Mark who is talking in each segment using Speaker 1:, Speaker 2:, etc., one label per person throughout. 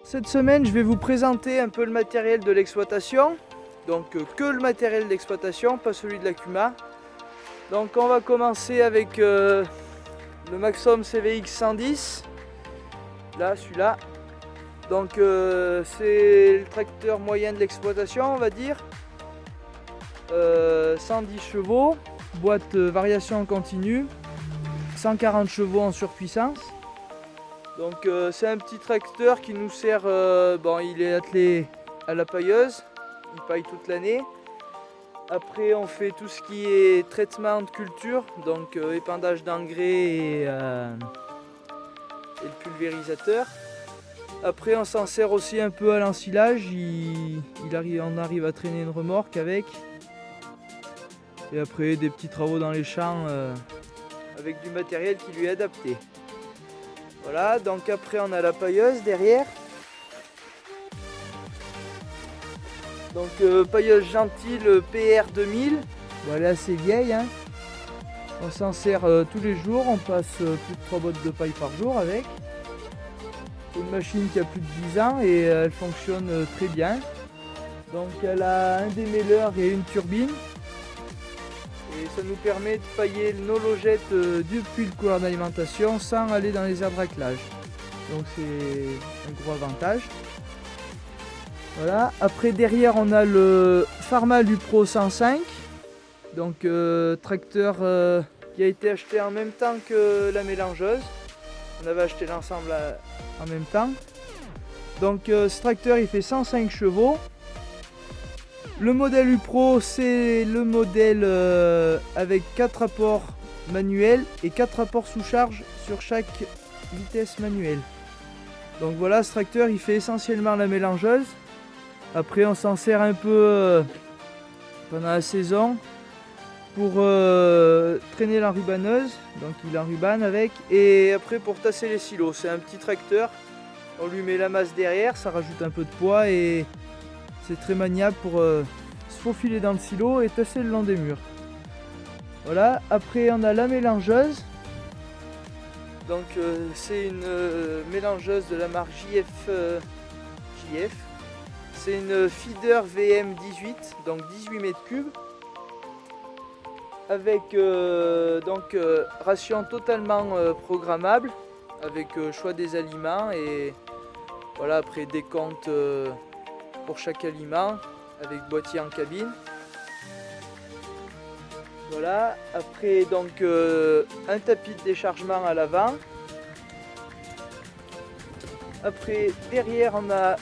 Speaker 1: Cette semaine, je vais vous présenter un peu le matériel de l'exploitation. Donc que le matériel d'exploitation, pas celui de la Kuma. Donc on va commencer avec le Maxxum CVX 110. Là, celui-là. Donc c'est le tracteur moyen de l'exploitation, on va dire. 110 chevaux, boîte variation en continu, 140 chevaux en surpuissance. Donc c'est un petit tracteur qui nous sert, il est attelé à la pailleuse, il paille toute l'année. Après on fait tout ce qui est traitement de culture, donc épandage d'engrais et le pulvérisateur. Après on s'en sert aussi un peu à l'ensilage, on arrive à traîner une remorque avec. Et après des petits travaux dans les champs avec du matériel qui lui est adapté. Voilà, donc après on a la pailleuse derrière. Donc pailleuse gentile PR 2000. Bon, elle est assez vieille, hein. On s'en sert tous les jours, on passe plus de 3 bottes de paille par jour avec. C'est une machine qui a plus de 10 ans et elle fonctionne très bien. Donc elle a un démêleur et une turbine. Et ça nous permet de pailler nos logettes depuis le couloir d'alimentation sans aller dans les aires de raclage. Donc c'est un gros avantage. Voilà. Après derrière on a le Pharma Lupro 105. Donc tracteur qui a été acheté en même temps que la mélangeuse. On avait acheté l'ensemble en même temps. Donc ce tracteur il fait 105 chevaux. Le modèle Upro, c'est le modèle avec 4 rapports manuels et 4 rapports sous charge sur chaque vitesse manuelle. Donc voilà, ce tracteur il fait essentiellement la mélangeuse. Après on s'en sert un peu pendant la saison pour traîner l'enrubaneuse. Donc il enrubane avec. Et après pour tasser les silos, c'est un petit tracteur. On lui met la masse derrière, ça rajoute un peu de poids et c'est très maniable pour se faufiler dans le silo et tasser le long des murs. Voilà, après on a la mélangeuse. Donc c'est une mélangeuse de la marque JF. C'est une feeder VM18, donc 18 mètres cubes. Avec ration totalement programmable, avec choix des aliments et voilà, après décompte pour chaque aliment avec boîtier en cabine. Voilà, après donc un tapis de déchargement à l'avant. Après derrière on a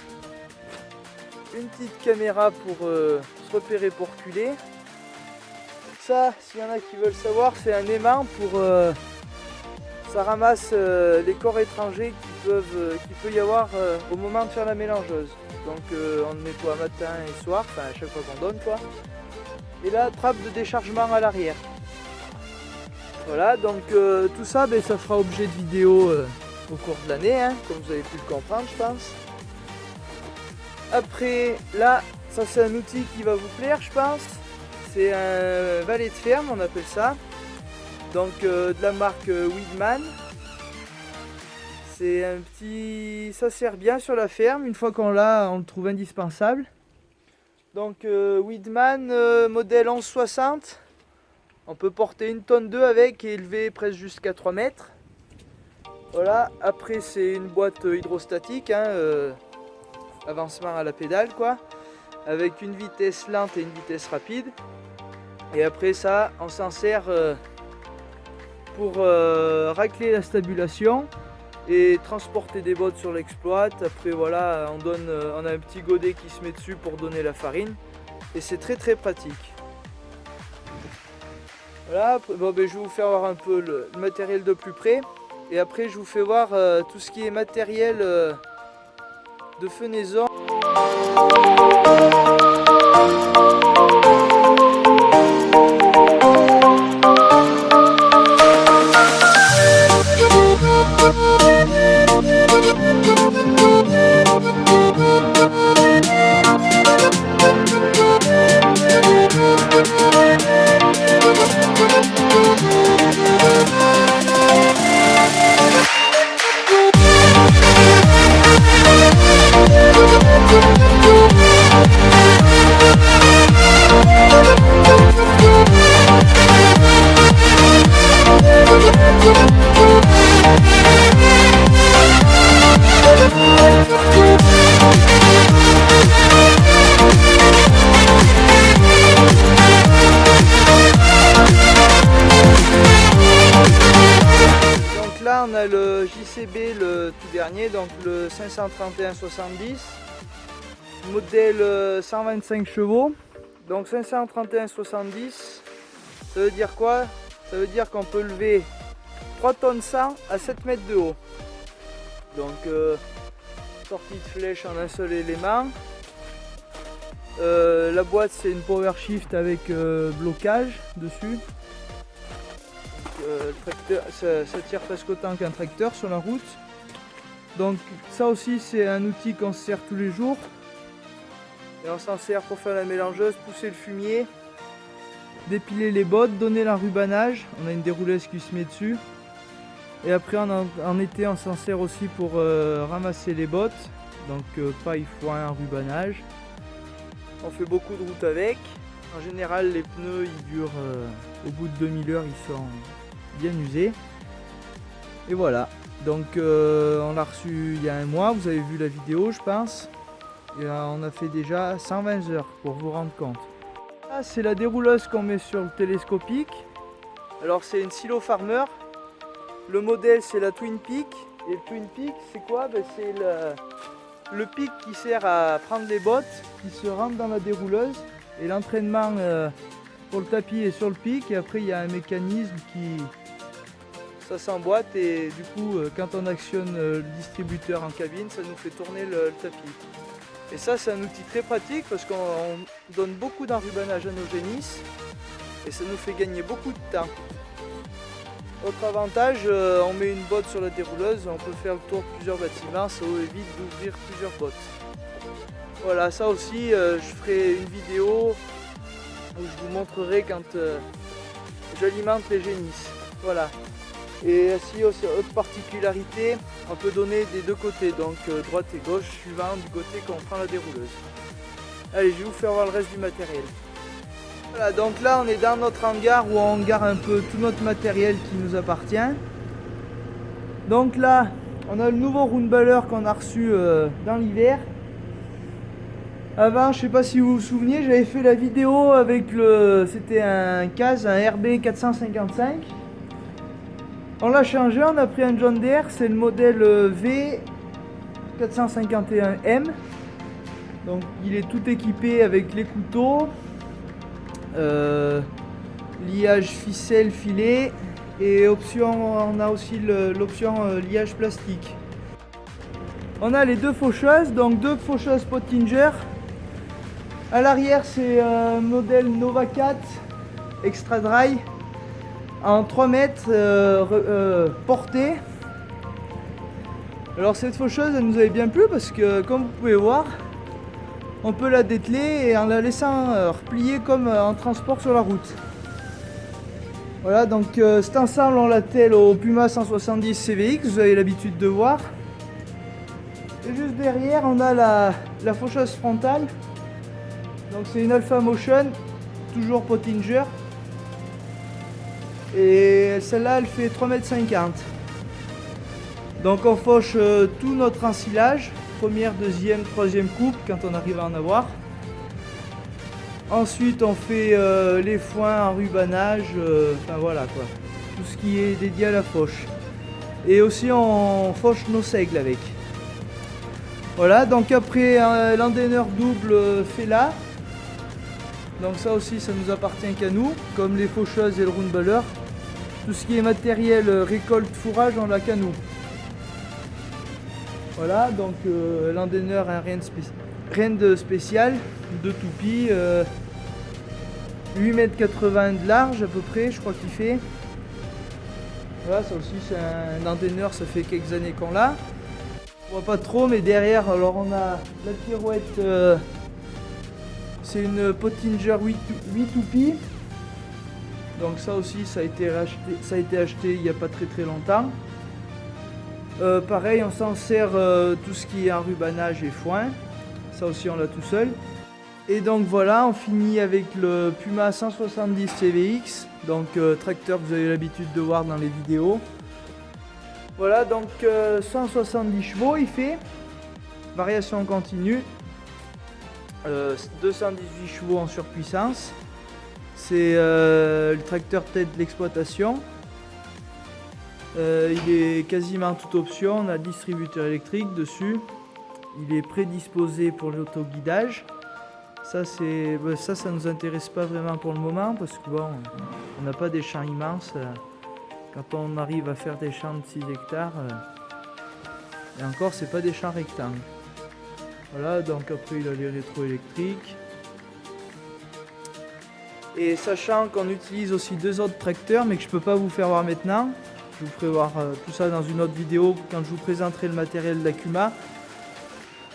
Speaker 1: une petite caméra pour se repérer pour reculer. Ça, s'il y en a qui veulent savoir, c'est un aimant pour ça ramasse les corps étrangers qu'il peut y avoir au moment de faire la mélangeuse. Donc on le nettoie matin et soir, enfin à chaque fois qu'on donne quoi. Et là, trappe de déchargement à l'arrière. Voilà, donc tout ça, ça fera objet de vidéo au cours de l'année, hein, comme vous avez pu le comprendre je pense. Après là, ça c'est un outil qui va vous plaire je pense. C'est un valet de ferme, on appelle ça. Donc de la marque Weedman. C'est un petit... ça sert bien sur la ferme, une fois qu'on l'a, on le trouve indispensable. Donc Weedman modèle 1160. On peut porter 1,2 tonne avec et élever presque jusqu'à 3 mètres. Voilà, après c'est une boîte hydrostatique, hein, avancement à la pédale quoi. Avec une vitesse lente et une vitesse rapide. Et après ça, on s'en sert pour racler la stabulation et transporter des bottes sur l'exploit. Après voilà, on a un petit godet qui se met dessus pour donner la farine. Et c'est très très pratique. Voilà, bon, je vais vous faire voir un peu le matériel de plus près. Et après je vous fais voir tout ce qui est matériel de fenaison. le 531-70, modèle 125 chevaux. Donc 531-70, ça veut dire quoi? Ça veut dire qu'on peut lever 3 tonnes 100 à 7 mètres de haut. Donc sortie de flèche en un seul élément. La boîte c'est une power shift avec blocage dessus. Le tracteur, ça tire presque autant qu'un tracteur sur la route. Donc ça aussi c'est un outil qu'on se sert tous les jours. Et on s'en sert pour faire la mélangeuse, pousser le fumier, dépiler les bottes, donner l'enrubanage. On a une dérouleuse qui se met dessus. Et après en été on s'en sert aussi pour ramasser les bottes. Donc paille, foin, enrubanage. On fait beaucoup de routes avec. En général les pneus ils durent au bout de 2000 heures, ils sont bien usés. Et voilà. Donc on l'a reçu il y a un mois, vous avez vu la vidéo je pense. Et on a fait déjà 120 heures pour vous rendre compte. Là c'est la dérouleuse qu'on met sur le télescopique. Alors c'est une Silo Farmer. Le modèle c'est la Twin Peak. Et le Twin Peak c'est quoi? C'est le pic qui sert à prendre les bottes, qui se rentre dans la dérouleuse. Et l'entraînement pour le tapis est sur le pic. Et après il y a un mécanisme qui... ça s'emboîte et du coup quand on actionne le distributeur en cabine, ça nous fait tourner le tapis. Et ça c'est un outil très pratique parce qu'on donne beaucoup d'enrubanage à nos génisses et ça nous fait gagner beaucoup de temps. Autre avantage, on met une botte sur la dérouleuse, on peut faire le tour de plusieurs bâtiments, ça évite d'ouvrir plusieurs bottes. Voilà, ça aussi je ferai une vidéo où je vous montrerai quand j'alimente les génisses. Voilà. Et aussi, autre particularité, on peut donner des deux côtés, donc droite et gauche, suivant du côté qu'on prend la dérouleuse. Allez, je vais vous faire voir le reste du matériel. Voilà, donc là on est dans notre hangar où on gare un peu tout notre matériel qui nous appartient. Donc là, on a le nouveau Roundballer qu'on a reçu dans l'hiver. Avant, je sais pas si vous vous souvenez, j'avais fait la vidéo avec c'était un CAZ, un RB 455. On l'a changé, on a pris un John Deere, c'est le modèle V451M. Donc il est tout équipé avec les couteaux, liage ficelle filet et on a aussi l'option liage plastique. On a les deux faucheuses, donc deux faucheuses Pottinger. À l'arrière c'est un modèle Nova 4 Extra Dry en 3 mètres portée. Alors cette faucheuse elle nous avait bien plu parce que comme vous pouvez voir, on peut la dételer et en la laissant replier comme en transport sur la route. Voilà, donc cet ensemble on l'attelle au Puma 170 CVX, vous avez l'habitude de voir. Et juste derrière on a la faucheuse frontale. Donc c'est une Alpha Motion, toujours Pottinger. Et celle-là elle fait 3,50 m. Donc on fauche tout notre ensilage. Première, deuxième, troisième coupe quand on arrive à en avoir. Ensuite on fait les foins, enrubanage, enfin voilà quoi. Tout ce qui est dédié à la fauche. Et aussi on fauche nos seigles avec. Voilà, donc après l'endaineur double Fela. Donc ça aussi ça nous appartient qu'à nous, comme les faucheuses et le Roundballer. Tout ce qui est matériel récolte fourrage on l'a qu'à nous. Voilà, donc l'endaineur a rien de spécial, de toupie, 8,80 m de large à peu près, je crois qu'il fait. Voilà, ça aussi c'est un endaineur, ça fait quelques années qu'on l'a. On voit pas trop, mais derrière, alors on a la pirouette, c'est une Pottinger 8 toupies. Donc ça aussi, ça a été acheté il n'y a pas très longtemps. Pareil, on s'en sert tout ce qui est enrubanage et foin. Ça aussi, on l'a tout seul. Et donc voilà, on finit avec le Puma 170 CVX. Donc tracteur que vous avez l'habitude de voir dans les vidéos. Voilà, donc 170 chevaux il fait. Variation continue. 218 chevaux en surpuissance. C'est le tracteur tête de l'exploitation. Il est quasiment toute option, on a le distributeur électrique dessus. Il est prédisposé pour l'autoguidage. Ça, ça nous intéresse pas vraiment pour le moment parce que bon, on n'a pas des champs immenses. Quand on arrive à faire des champs de 6 hectares, et encore, c'est pas des champs rectangles. Voilà, donc après il a les rétroélectriques. Et sachant qu'on utilise aussi 2 autres tracteurs, mais que je peux pas vous faire voir maintenant, je vous ferai voir tout ça dans une autre vidéo quand je vous présenterai le matériel d'Akuma.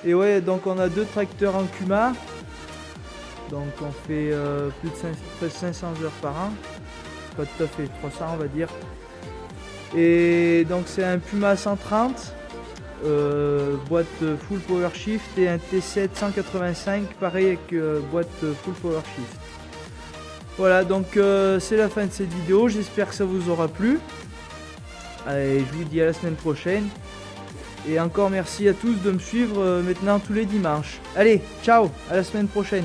Speaker 1: Et ouais, donc on a 2 tracteurs en Kuma. Donc on fait plus de 500 heures par an. Pas tout à fait, 300 on va dire. Et donc c'est un Puma 130, boîte full power shift, et un T7 185, pareil avec boîte full power shift. Voilà, donc c'est la fin de cette vidéo, j'espère que ça vous aura plu. Allez, je vous dis à la semaine prochaine. Et encore merci à tous de me suivre maintenant tous les dimanches. Allez, ciao, à la semaine prochaine.